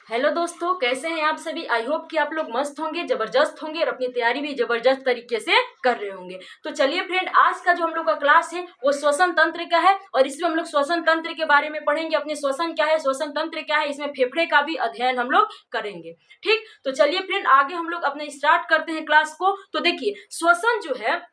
Hello दोस्तों, कैसे हैं आप सभी। आई होप कि आप लोग मस्त होंगे, जबरदस्त होंगे और अपनी तैयारी भी जबरदस्त तरीके से कर रहे होंगे। तो चलिए फ्रेंड, आज का जो हम लोग का क्लास है वो श्वसन तंत्र का है और इसमें हम लोग श्वसन तंत्र के बारे में पढ़ेंगे। अपने श्वसन क्या है, श्वसन तंत्र क्या है, इसमें फेफड़े का भी अध्ययन हम लोग करेंगे। ठीक, तो चलिए फ्रेंड, आगे हम लोग अपने स्टार्ट करते हैं क्लास को। तो देखिए, श्वसन जो है,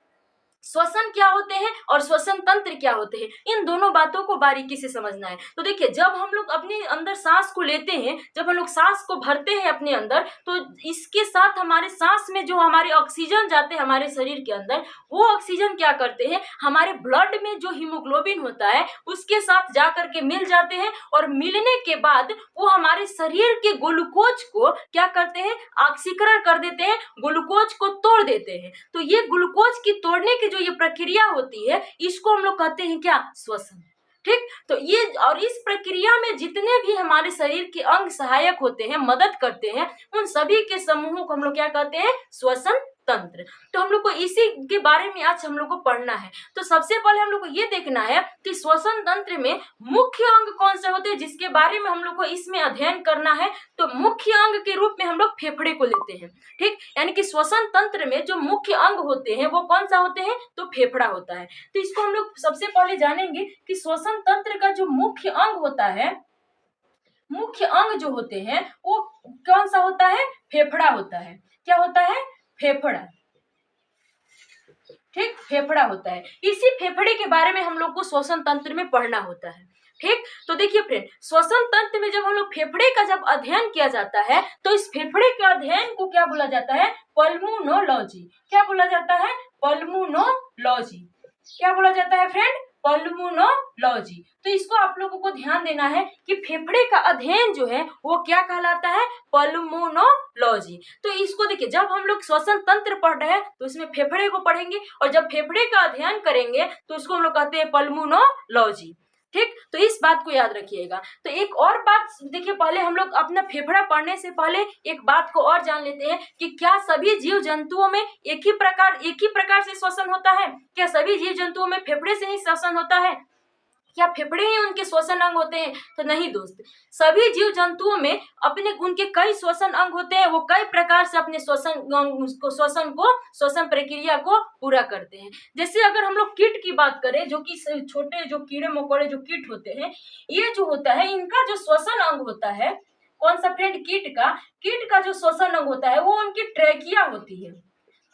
श्वसन क्या होते हैं और श्वसन तंत्र क्या होते हैं, इन दोनों बातों को बारीकी से समझना है। तो देखिए, जब हम लोग अपने अंदर सांस को लेते हैं, जब हम लोग सांस को भरते हैं अपने अंदर, तो इसके साथ हमारे सांस में जो हमारे ऑक्सीजन जाते हैं हमारे शरीर के अंदर, वो ऑक्सीजन क्या करते हैं, हमारे ब्लड में जो हीमोग्लोबिन होता है उसके साथ जा करके मिल जाते हैं और मिलने के बाद वो हमारे शरीर के ग्लूकोज को क्या करते हैं, ऑक्सीकरण कर देते हैं, ग्लूकोज को तोड़ देते हैं। तो ये ग्लूकोज की तोड़ने की जो ये प्रक्रिया होती है, इसको हम लोग कहते हैं क्या, श्वसन। ठीक, तो ये और इस प्रक्रिया में जितने भी हमारे शरीर के अंग सहायक होते हैं, मदद करते हैं, उन सभी के समूहों को हम लोग क्या कहते हैं, श्वसन तंत्र। तो हम लोग को इसी के बारे में आज हम लोग को पढ़ना है। तो सबसे पहले हम लोग को ये देखना है कि श्वसन तंत्र में मुख्य अंग कौन से होते हैं, जिसके बारे में हम लोग को इसमें अध्ययन करना है। तो मुख्य अंग के रूप में हम लोग फेफड़े को लेते हैं। ठीक, यानी कि श्वसन तंत्र में जो मुख्य अंग होते हैं वो कौन सा होते हैं, तो फेफड़ा होता है। तो इसको हम लोग सबसे पहले जानेंगे कि श्वसन तंत्र का जो मुख्य अंग होता है, मुख्य अंग जो होते हैं वो कौन सा होता है, फेफड़ा होता है। क्या होता है, फेफड़ा। ठीक, फेफड़ा होता है। इसी फेफड़े के बारे में हम लोग को श्वसन तंत्र में पढ़ना होता है। ठीक, तो देखिए फ्रेंड, श्वसन तंत्र में जब हम लोग फेफड़े का जब अध्ययन किया जाता है, तो इस फेफड़े के अध्ययन को क्या बोला जाता है, पल्मोनोलॉजी। क्या बोला जाता है, पल्मोनोलॉजी। क्या बोला जाता है फ्रेंड, पल्मोनोलॉजी। तो इसको आप लोगों को ध्यान देना है कि फेफड़े का अध्ययन जो है वो क्या कहलाता है, पल्मोनोलॉजी। तो इसको देखिए, जब हम लोग श्वसन तंत्र पढ़ रहे हैं तो इसमें फेफड़े को पढ़ेंगे और जब फेफड़े का अध्ययन करेंगे तो इसको हम लोग कहते हैं पल्मोनोलॉजी। ठीक, तो इस बात को याद रखिएगा। तो एक और बात देखिए, पहले हम लोग अपना फेफड़ा पढ़ने से पहले एक बात को और जान लेते हैं कि क्या सभी जीव जंतुओं में एक ही प्रकार से श्वसन होता है। क्या सभी जीव जंतुओं में फेफड़े से ही श्वसन होता है, क्या फेफड़े ही उनके श्वसन अंग होते हैं, तो नहीं दोस्त। सभी जीव जंतुओं में अपने उनके कई श्वसन अंग होते हैं, वो कई प्रकार से अपने श्वसन प्रक्रिया को पूरा करते हैं। जैसे अगर हम लोग कीट की बात करें, जो कि छोटे जो कीड़े मकोड़े जो कीट होते हैं, ये जो होता है इनका जो श्वसन अंग होता है, कौन सा फ्रेंड, कीट का जो श्वसन अंग होता है वो उनकी ट्रैकिया होती है।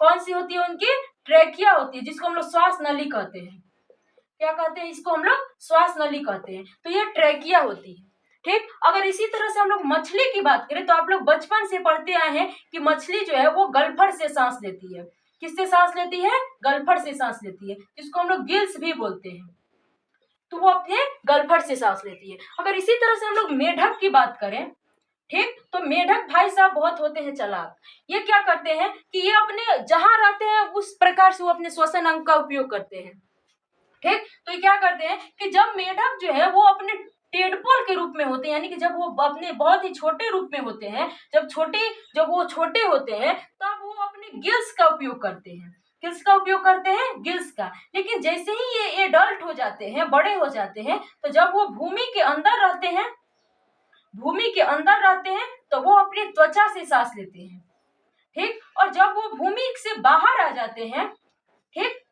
कौन सी होती है, उनकी ट्रैकिया होती है, जिसको हम लोग श्वास नली कहते हैं। क्या कहते हैं, इसको हम लोग श्वास नली कहते हैं। तो ये ट्रैकिया होती है। ठीक, अगर इसी तरह से हम लोग मछली की बात करें तो आप लोग बचपन से पढ़ते आए हैं कि मछली जो है वो गलफड़ से सांस लेती है। किससे सांस लेती है, गलफड़ से सांस लेती है, जिसको हम लोग गिल्स भी बोलते हैं। तो वो अपने गलफड़ से सांस लेती है। अगर इसी तरह से हम लोग मेढक की बात करें, ठीक, तो मेढक भाई साहब बहुत होते हैं चालाक। ये क्या करते हैं कि ये अपने जहां रहते हैं उस प्रकार से वो अपने श्वसन अंग का उपयोग करते हैं। ठीक, तो ये क्या करते हैं कि जब मेढक जो है वो अपने टेडपोल के रूप में होते हैं, यानी कि जब वो अपने बहुत ही छोटे रूप में होते हैं, जब वो छोटे होते हैं तब वो अपने गिल्स का उपयोग करते हैं। किसका उपयोग करते हैं, गिल्स का। लेकिन जैसे ही ये एडल्ट हो जाते हैं, बड़े हो जाते हैं, तो जब वो भूमि के अंदर रहते हैं तो वो अपनी त्वचा से सांस लेते हैं। ठीक, और जब वो भूमि से बाहर आ जाते हैं, ठीक,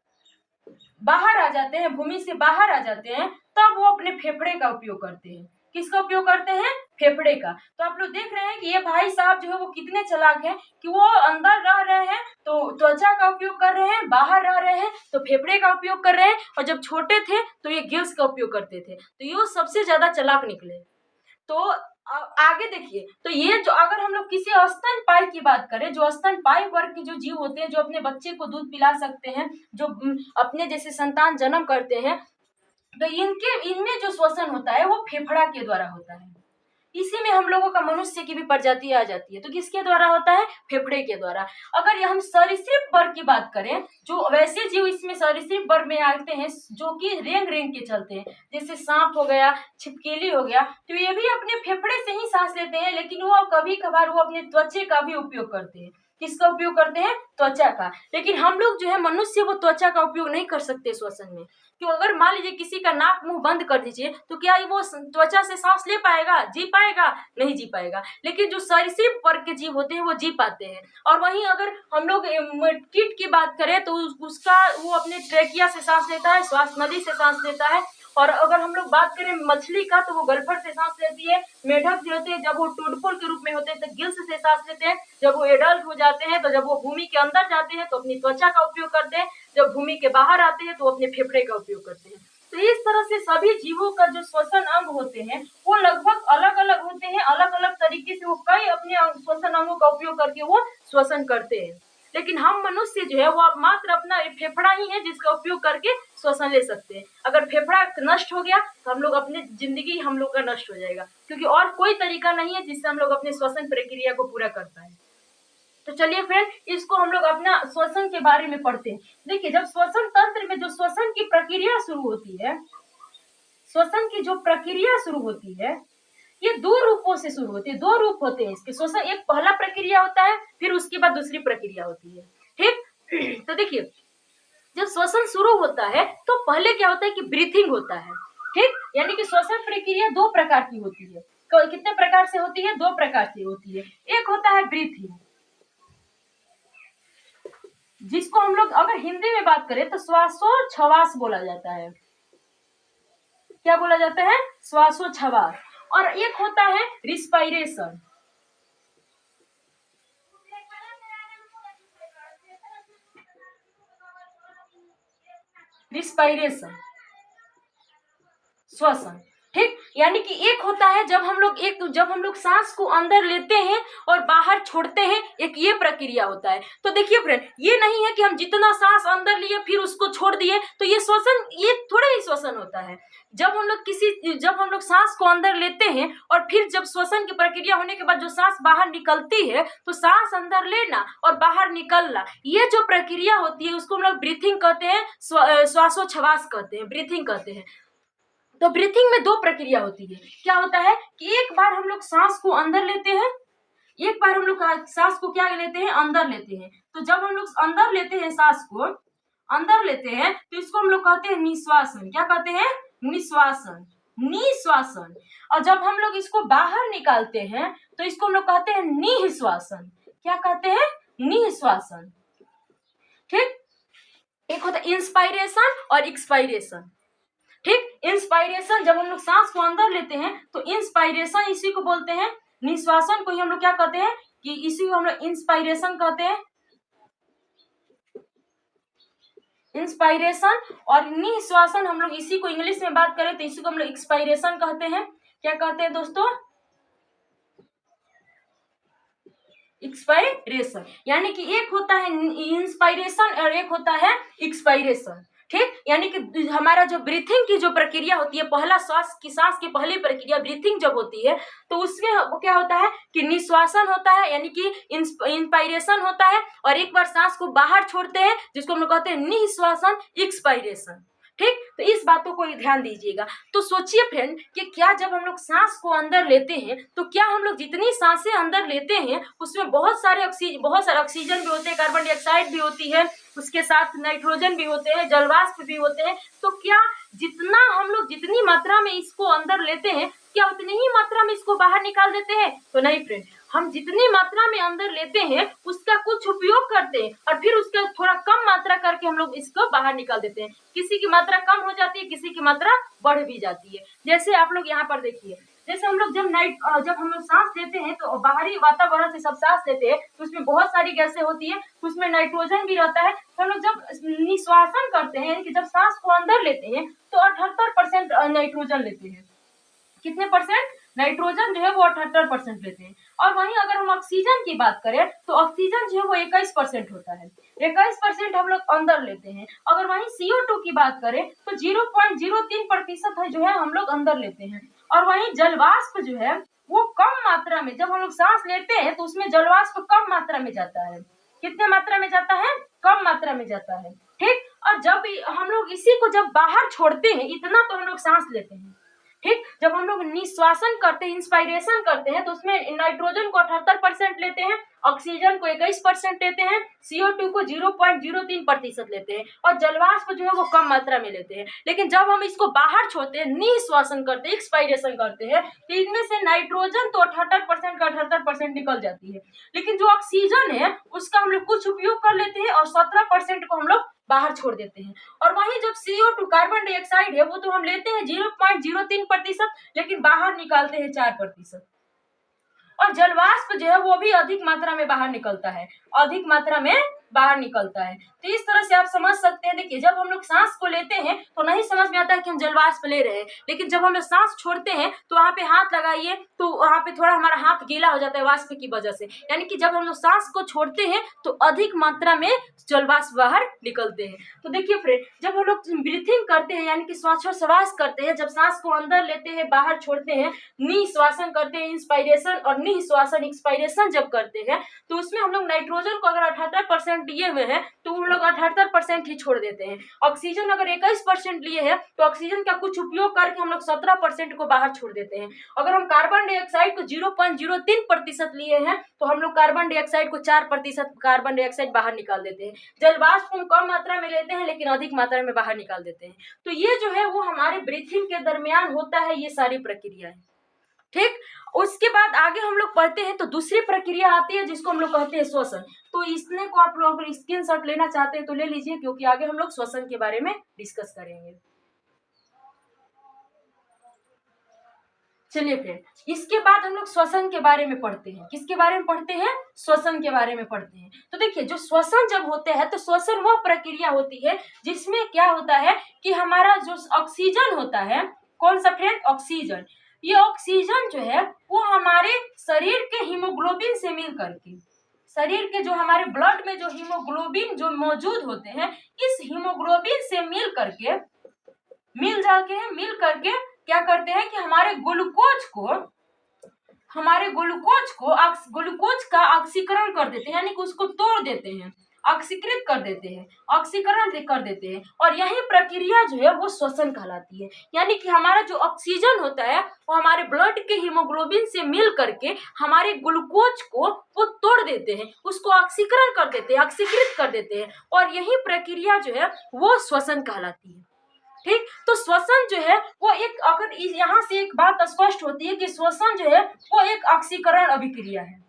भूमि से बाहर आ जाते हैं, तब वो अपने फेफड़े का उपयोग करते हैं। किसका उपयोग करते हैं, फेफड़े का। तो आप लोग देख रहे हैं कि ये भाई साहब जो है वो कितने चालाक हैं कि वो अंदर रह रहे हैं तो त्वचा का उपयोग कर रहे हैं, बाहर रह रहे हैं तो फेफड़े का उपयोग कर रहे हैं, और जब छोटे थे तो ये गिल्स का उपयोग करते थे। तो ये सबसे ज्यादा चालाक निकले। तो आगे देखिए, तो ये जो अगर हम लोग किसी स्तनपायी की बात करें, जो स्तनपायी वर्ग के जो जीव होते हैं, जो अपने बच्चे को दूध पिला सकते हैं, जो अपने जैसे संतान जन्म करते हैं, तो इनमें जो श्वसन होता है वो फेफड़ा के द्वारा होता है। इसी में हम लोगों का मनुष्य की भी प्रजाति आ जाती है। तो किसके द्वारा होता है, फेफड़े के द्वारा। अगर हम सरीसृप वर्ग की बात करें, जो वैसे जीव इसमें सरीसृप वर्ग में आते हैं जो कि रेंग रेंग के चलते हैं, जैसे सांप हो गया, छिपकली हो गया, तो ये भी अपने फेफड़े से ही सांस लेते हैं, लेकिन वो कभी कभार वो अपने त्वचे का भी उपयोग करते हैं। किसका उपयोग करते हैं? त्वचा का। लेकिन हम लोग जो है मनुष्य वो त्वचा का उपयोग नहीं कर सकते श्वसन में। क्यों? अगर मान लीजिए किसी का नाक मुंह बंद कर दीजिए तो क्या वो त्वचा से सांस ले पाएगा, जी पाएगा? नहीं जी पाएगा। लेकिन जो सरीसृप वर्ग के जीव होते हैं वो जी पाते हैं। और वहीं अगर हम लोग कीट की बात करें तो उसका वो अपने ट्रेकिया से सांस लेता है, श्वास नली से सांस लेता है। और अगर हम लोग बात करें मछली का तो वो गलफड़ से सांस लेती है। मेढक जो होते हैं जब वो टुडपोल के रूप में होते हैं तो गिल्स से सांस लेते हैं। जब वो एडल्ट हो जाते हैं तो जब वो भूमि के अंदर जाते हैं तो अपनी त्वचा का उपयोग करते हैं। जब भूमि के बाहर आते हैं तो वो अपने फेफड़े का उपयोग करते हैं। तो इस तरह से सभी जीवों का जो श्वसन अंग होते हैं वो लगभग अलग अलग होते हैं। अलग अलग तरीके से वो कई अपने श्वसन अंगों का उपयोग करके वो श्वसन करते हैं। लेकिन हम मनुष्य जो है वो मात्र अपना फेफड़ा ही है जिसका उपयोग करके श्वसन ले सकते हैं। अगर फेफड़ा नष्ट हो गया तो हम लोग अपनी जिंदगी हम लोग का नष्ट हो जाएगा, क्योंकि और कोई तरीका नहीं है जिससे हम लोग अपने श्वसन प्रक्रिया को पूरा कर पाए। तो चलिए फ्रेंड, इसको हम लोग अपना श्वसन के बारे में पढ़ते हैं। देखिए, जब श्वसन तंत्र में जो श्वसन की प्रक्रिया शुरू होती है, श्वसन की जो प्रक्रिया शुरू होती है ये दो रूपों से शुरू होती है। दो रूप होते हैं इसके श्वसन। एक पहला प्रक्रिया होता है, फिर उसके बाद दूसरी प्रक्रिया होती है। ठीक तो देखिए, जब श्वसन शुरू होता है तो पहले क्या होता है कि ब्रीथिंग होता है। ठीक, यानी कि श्वसन प्रक्रिया दो प्रकार की होती है। कितने प्रकार से होती है? दो प्रकार से होती है। एक होता है ब्रीथिंग, जिसको हम लोग अगर हिंदी में बात करें तो श्वासोच्छवास बोला जाता है। क्या बोला जाता है? श्वासोच्छवास। और एक होता है रिस्पायरेशन। रिस्पायरेशन, श्वसन। ठीक, यानी कि एक होता है जब हम लोग सांस को अंदर लेते हैं और बाहर छोड़ते हैं, एक ये प्रक्रिया होता है। तो देखिए फ्रेंड, ये नहीं है कि हम जितना सांस अंदर लिए फिर उसको छोड़ दिए तो ये श्वसन, ये थोड़ा ही श्वसन होता है। जब हम लोग सांस को अंदर लेते हैं और फिर जब श्वसन की प्रक्रिया होने के बाद जो सांस बाहर निकलती है तो सांस अंदर लेना और बाहर निकलना, ये जो प्रक्रिया होती है उसको हम लोग ब्रीथिंग कहते हैं, श्वासोच्छवास कहते हैं, ब्रीथिंग कहते हैं। तो ब्रीथिंग में दो प्रक्रिया होती है। क्या होता है कि एक बार हम लोग सांस को अंदर लेते हैं, एक बार हम लोग सांस को क्या लेते हैं? अंदर लेते हैं। तो जब हम लोग अंदर लेते हैं, सांस को अंदर लेते हैं तो इसको हम लोग कहते हैं निश्वासन। क्या कहते हैं? निश्वासन, निश्वासन। और जब हम लोग इसको बाहर निकालते हैं तो इसको हम लोग कहते हैं निःश्वासन। क्या कहते हैं? निःश्वासन। ठीक, एक होता है इंस्पायरेशन और एक्सपायरेशन। ठीक, इंस्पायरेशन जब हम लोग सांस को अंदर लेते हैं तो इंस्पायरेशन इसी को बोलते हैं। निश्वासन को ही हम लोग क्या कहते हैं कि इसी को हम लोग इंस्पायरेशन कहते हैं, इंस्पायरेशन। और निश्वासन हम लोग इसी को इंग्लिश में बात करें तो इसी को हम लोग एक्सपायरेशन कहते हैं। क्या कहते हैं दोस्तों? एक्सपायरेशन। यानी कि एक होता है इंस्पायरेशन और एक होता है एक्सपायरेशन। ठीक, यानी कि हमारा जो ब्रीथिंग की जो प्रक्रिया होती है, पहला सांस की पहली प्रक्रिया ब्रीथिंग जब होती है तो उसमें क्या होता है कि निश्वासन होता है, यानी कि इंस्पायरेशन होता है। और एक बार सांस को बाहर छोड़ते हैं जिसको हम लोग कहते हैं निःश्वासन, एक्सपायरेशन। ठीक, तो इस बातों को ध्यान दीजिएगा। तो सोचिए फ्रेंड कि क्या जब हम लोग सांस को अंदर लेते हैं तो क्या हम लोग जितनी सांसें अंदर लेते हैं उसमें बहुत सारे ऑक्सीजन भी होते हैं, कार्बन डाइऑक्साइड भी होती है, उसके साथ नाइट्रोजन भी होते हैं, जलवाष्प भी होते हैं। तो क्या जितना हम लोग जितनी मात्रा में इसको अंदर लेते हैं क्या उतनी ही मात्रा में इसको बाहर निकाल देते हैं? तो नहीं फ्रेंड, हम जितनी मात्रा में अंदर लेते हैं उसका कुछ उपयोग करते हैं और फिर उसका थोड़ा कम मात्रा करके हम लोग इसको बाहर निकाल देते हैं। किसी की मात्रा कम हो जाती है, किसी की मात्रा बढ़ भी जाती है। जैसे आप लोग यहाँ पर देखिए, जैसे हम लोग जब हम लोग सांस लेते हैं तो बाहरी वातावरण से सब सांस लेते हैं तो उसमें बहुत सारी गैसें होती है, उसमें नाइट्रोजन भी रहता है। तो हम लोग जब निश्वासन करते हैं, कि जब सांस को अंदर लेते हैं तो 78% नाइट्रोजन लेते हैं। कितने परसेंट? नाइट्रोजन जो है वो 78% लेते हैं। और वहीं अगर हम ऑक्सीजन की बात करें तो ऑक्सीजन जो है वो 21% होता है। 21% हम लोग अंदर लेते हैं। अगर वहीं CO2 की बात करें तो 0.03% है जो है हम लोग अंदर लेते हैं। और वहीं जलवाष्प जो है वो कम मात्रा में, जब हम लोग सांस लेते हैं तो उसमें जलवाष्प कम मात्रा में जाता है। कितने मात्रा में जाता है? कम मात्रा में जाता है। ठीक, और जब हम लोग इसी को जब बाहर छोड़ते हैं, इतना तो हम लोग सांस लेते हैं, ठीक, जब हम लोग निश्वासन करते हैं, इंस्पायरेशन करते हैं, तो उसमें नाइट्रोजन को 78% लेते हैं, ऑक्सीजन को 21% लेते हैं, CO2 को 0.03% लेते हैं, और जलवाष्प जो है वो कम मात्रा में लेते हैं। लेकिन जब हम इसको बाहर छोड़ते हैं, निश्वासन करते हैं, एक्सपायरेशन करते हैं, तो इनमें से नाइट्रोजन तो 78% का 78% निकल जाती है, लेकिन जो ऑक्सीजन है उसका हम लोग कुछ उपयोग कर लेते हैं और 17% को हम लोग बाहर छोड़ देते हैं। और वहीं जब CO2 कार्बन डाइऑक्साइड है वो तो हम लेते हैं 0.03%, लेकिन बाहर निकालते हैं 4%। और जलवाष्प जो है वो भी अधिक मात्रा में बाहर निकलता है, अधिक मात्रा में बाहर निकलता है। तो इस तरह से आप समझ सकते हैं। देखिए, जब हम लोग सांस को लेते हैं तो नहीं समझ में आता है कि हम जलवाष्प ले रहे हैं, लेकिन जब हम लोग सांस छोड़ते हैं तो वहां पे हाथ लगाइए तो वहां पे थोड़ा हमारा हाथ गीला हो जाता है वाष्प की वजह से। यानी कि जब हम लोग सांस को छोड़ते हैं तो अधिक मात्रा में जलवाष्प बाहर निकलते हैं। तो देखिए फ्रेंड, जब हम लोग ब्रीथिंग करते हैं यानी कि श्वासोच्छ्वास करते हैं, जब सांस को अंदर लेते हैं बाहर छोड़ते हैं, निश्वासन करते हैं इंस्पायरेशन, और निश्वासन एक्सपायरेशन जब करते हैं, तो उसमें हम लोग नाइट्रोजन को अगर 78% लिए हुए हैं तो हम लोग 78% ही छोड़ देते हैं। ऑक्सीजन अगर 21% लिए हैं तो ऑक्सीजन का कुछ उपयोग करके हम लोग 17% को बाहर छोड़ देते हैं। अगर हम कार्बन डाइऑक्साइड को 0.03% लिए हैं तो हम लोग कार्बन डाइऑक्साइड को 4% कार्बन डाइऑक्साइड बाहर निकाल देते हैं। जलवाष्प हम कम मात्रा में लेते हैं लेकिन अधिक मात्रा में बाहर निकाल देते हैं। तो ये जो है वो हमारे ब्रीथिंग के दरमियान होता है, ये सारी प्रक्रिया है। ठीक, उसके बाद आगे हम लोग पढ़ते हैं तो दूसरी प्रक्रिया आती है जिसको हम लोग कहते हैं श्वसन। तो इसने को आप लोग अगर स्क्रीनशॉट लेना चाहते हैं तो ले लीजिए, क्योंकि आगे हम लोग श्वसन के बारे में डिस्कस करेंगे। चलिए फ्रेंड, इसके बाद हम लोग श्वसन के बारे में पढ़ते हैं। किसके बारे में पढ़ते हैं? श्वसन के बारे में पढ़ते हैं। तो देखिए, जो श्वसन जब होते हैं तो श्वसन वह प्रक्रिया होती है जिसमें क्या होता है कि हमारा जो ऑक्सीजन होता है, कौन सा फ्रेंड? ऑक्सीजन। ये ऑक्सीजन जो है वो हमारे शरीर के हीमोग्लोबिन से मिल करके, शरीर के जो हमारे ब्लड में जो हीमोग्लोबिन जो मौजूद होते हैं, इस हीमोग्लोबिन से मिल करके क्या करते हैं कि हमारे ग्लूकोज का ऑक्सीकरण कर देते हैं, यानी कि उसको तोड़ देते हैं, ऑक्सीकृत कर देते हैं, ऑक्सीकरण कर देते हैं। और यही प्रक्रिया जो है वो श्वसन कहलाती है। यानी कि हमारा जो ऑक्सीजन होता है वो हमारे ब्लड के हीमोग्लोबिन से मिल करके हमारे ग्लूकोज को वो तोड़ देते हैं, उसको ऑक्सीकरण कर देते हैं, ऑक्सीकृत कर देते हैं, और यही प्रक्रिया जो है वो श्वसन कहलाती है। ठीक, तो श्वसन जो है वो एक, अगर यहाँ से एक बात स्पष्ट होती है कि श्वसन जो है वो एक ऑक्सीकरण अभिक्रिया है।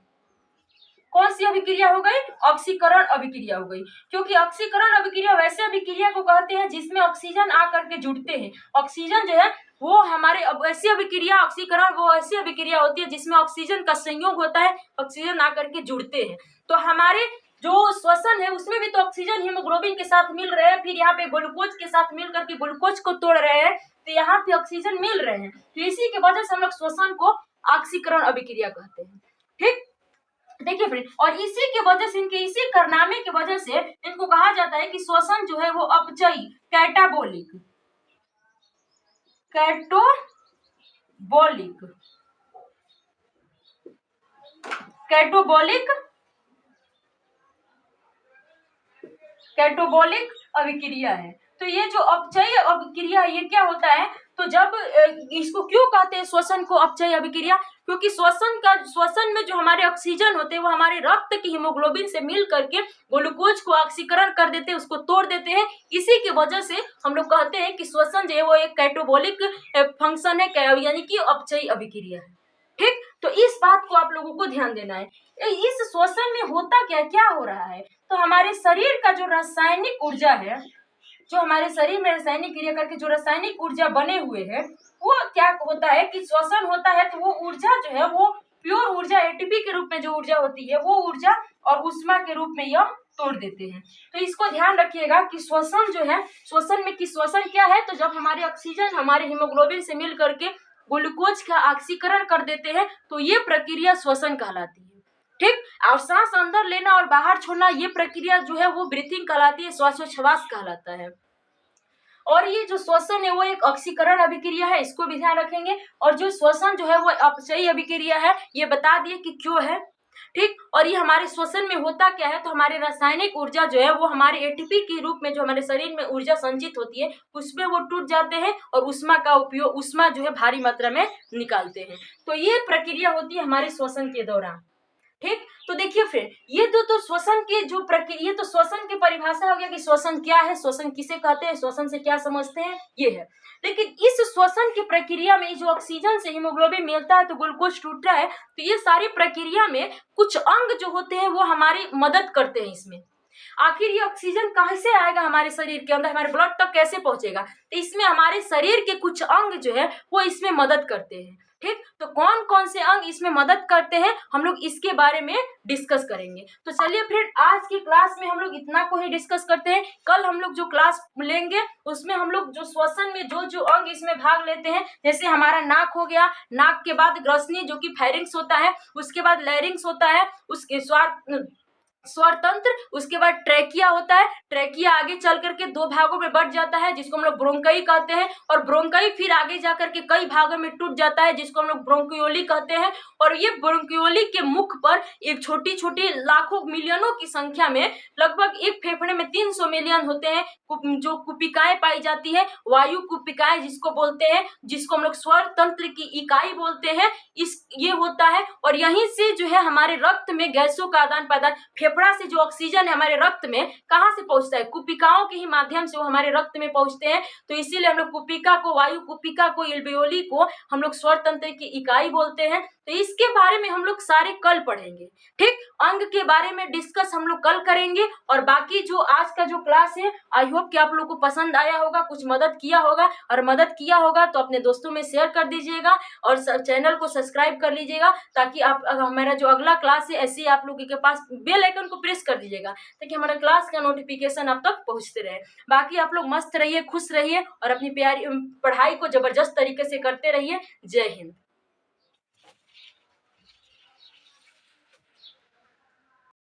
कौन सी अभिक्रिया हो गई? ऑक्सीकरण अभिक्रिया हो गई। क्योंकि ऑक्सीकरण अभिक्रिया वैसे अभिक्रिया को कहते हैं जिसमें ऑक्सीजन आकर के जुड़ते हैं। ऑक्सीजन जो है वो हमारे ऐसी अभिक्रिया, ऑक्सीकरण वो ऐसी अभिक्रिया होती है जिसमें ऑक्सीजन का संयोग होता है, ऑक्सीजन आकर के जुड़ते हैं। तो हमारे जो श्वसन है उसमें भी तो ऑक्सीजन हीमोग्लोबिन के साथ मिल रहे हैं, फिर यहाँ पे ग्लूकोज के साथ मिल करके ग्लूकोज को तोड़ रहे हैं, तो यहाँ पे ऑक्सीजन मिल रहे हैं। तो इसी की वजह से हम लोग श्वसन को ऑक्सीकरण अभिक्रिया कहते हैं। ठीक, देखिए फ्रेंड, और इसी की वजह से, इनके इसी कारनामे की वजह से इनको कहा जाता है कि श्वसन जो है वो अपचयी, कैटाबोलिक कैटोबोलिक अभिक्रिया है। तो ये जो अपचयी अभिक्रिया ये क्या होता है? तो जब इसको क्यों कहते हैं श्वसन को अपचयी अभिक्रिया? क्योंकि श्वसन में जो हमारे ऑक्सीजन होते हैं वो हमारे रक्त के हीमोग्लोबिन से मिल करके ग्लूकोज को ऑक्सीकरण कर देते हैं, उसको तोड़ देते हैं। इसी की वजह से हम लोग कहते हैं कि श्वसन जो है वो एक कैटोबोलिक फंक्शन है, यानी कि अपचयी अभिक्रिया है। ठीक, तो इस बात को आप लोगों को ध्यान देना है। इस श्वसन में होता क्या हो रहा है? तो हमारे शरीर का जो रासायनिक ऊर्जा है, जो हमारे शरीर में रासायनिक क्रिया करके जो रासायनिक ऊर्जा बने हुए हैं, वो क्या होता है कि श्वसन होता है तो वो ऊर्जा जो है वो प्योर ऊर्जा, एटीपी के रूप में जो ऊर्जा होती है वो ऊर्जा और ऊष्मा के रूप में यह तोड़ देते हैं। तो इसको ध्यान रखिएगा कि श्वसन जो है, श्वसन क्या है? तो जब हमारे ऑक्सीजन हमारे हीमोग्लोबिन से मिल करके ग्लूकोज का ऑक्सीकरण कर देते हैं तो ये प्रक्रिया श्वसन कहलाती है। ठीक, और सांस अंदर लेना और बाहर छोड़ना ये प्रक्रिया जो है वो ब्रीथिंग कहलाती है, श्वासोच्छ्वास कहलाता है। और ये जो श्वसन है वो एक ऑक्सीकरण अभिक्रिया है, इसको भी ध्यान रखेंगे। और जो श्वसन जो है वो अपचयी अभिक्रिया है, ये बता दिए कि क्यों है। ठीक। और ये हमारे श्वसन में होता क्या है, तो हमारे रासायनिक ऊर्जा जो है वो हमारे एटीपी के रूप में जो हमारे शरीर में ऊर्जा संचित होती है उसमें वो टूट जाते हैं और ऊष्मा का उपयोग, ऊष्मा जो है भारी मात्रा में निकालते हैं। तो ये प्रक्रिया होती है हमारे श्वसन के दौरान। ठीक। तो देखिए फ्रेंड, ये तो श्वसन की जो प्रक्रिया, तो श्वसन की परिभाषा हो गया कि श्वसन क्या है, श्वसन किसे कहते हैं, श्वसन से क्या समझते हैं, ये है। लेकिन इस श्वसन की प्रक्रिया में जो ऑक्सीजन से हीमोग्लोबिन मिलता है तो ग्लूकोज टूट रहा है, तो ये सारी प्रक्रिया में कुछ अंग जो होते हैं वो हमारी मदद करते हैं इसमें। आखिर ये ऑक्सीजन कहाँ से आएगा हमारे शरीर के अंदर, हमारे ब्लड तक कैसे पहुंचेगा, तो इसमें हमारे शरीर के कुछ अंग जो है वो इसमें मदद करते हैं। ठीक। तो कौन कौन से अंग इसमें मदद करते हैं हम लोग इसके बारे में डिस्कस करेंगे। तो चलिए फ्रेंड, आज की क्लास में हम लोग इतना को ही डिस्कस करते हैं। कल हम लोग जो क्लास लेंगे उसमें हम लोग जो श्वसन में जो अंग इसमें भाग लेते हैं, जैसे हमारा नाक हो गया, नाक के बाद ग्रसनी जो कि फेरिंक्स होता है, उसके बाद लैरिंक्स होता है, उसके स्वर तंत्र, उसके बाद ट्रेकिया होता है। ट्रेकिया आगे चल करके दो भागों में बढ़ जाता है जिसको हम लोग ब्रोंकाई कहते हैं, और ब्रोंकाई फिर आगे जा करके कई भागों में टूट जाता है जिसको हम लोग ब्रोंकियोली कहते हैं। और ये ब्रोंकियोली के मुख पर एक छोटी छोटी लाखों मिलियनों की संख्या में, लगभग एक फेफड़े में 300 मिलियन होते हैं जो कुपिकाएं पाई जाती है, वायु कुपिकाएं जिसको बोलते हैं, जिसको हम लोग स्वर तंत्र की इकाई बोलते हैं, ये होता है। और यहीं से जो है हमारे रक्त में गैसों का आदान प्रदान, फेफड़ा से जो ऑक्सीजन है हमारे रक्त में कहाँ से पहुंचता है, कुपिकाओं के ही माध्यम से वो हमारे रक्त में पहुंचते हैं। तो इसीलिए हम लोग कुपिका को, वायु कुपिका को, एल्वेओली को हम लोग स्वर तंत्र की इकाई बोलते हैं। तो इसके बारे में हम लोग सारे कल पढ़ेंगे। ठीक। अंग के बारे में डिस्कस हम लोग कल करेंगे। और बाकी जो आज का जो क्लास है, आई होप कि आप लोग को पसंद आया होगा, कुछ मदद किया होगा, और मदद किया होगा तो अपने दोस्तों में शेयर कर दीजिएगा और चैनल को सब्सक्राइब कर लीजिएगा, ताकि आप हमारा जो अगला क्लास है ऐसे ही आप लोगों के पास बेल आइकन को प्रेस कर दीजिएगा ताकि हमारा क्लास का नोटिफिकेशन आप तक पहुंचते रहे। बाकी आप लोग मस्त रहिए, खुश रहिए और अपनी प्यारी पढ़ाई को जबरदस्त तरीके से करते रहिए। जय हिंद।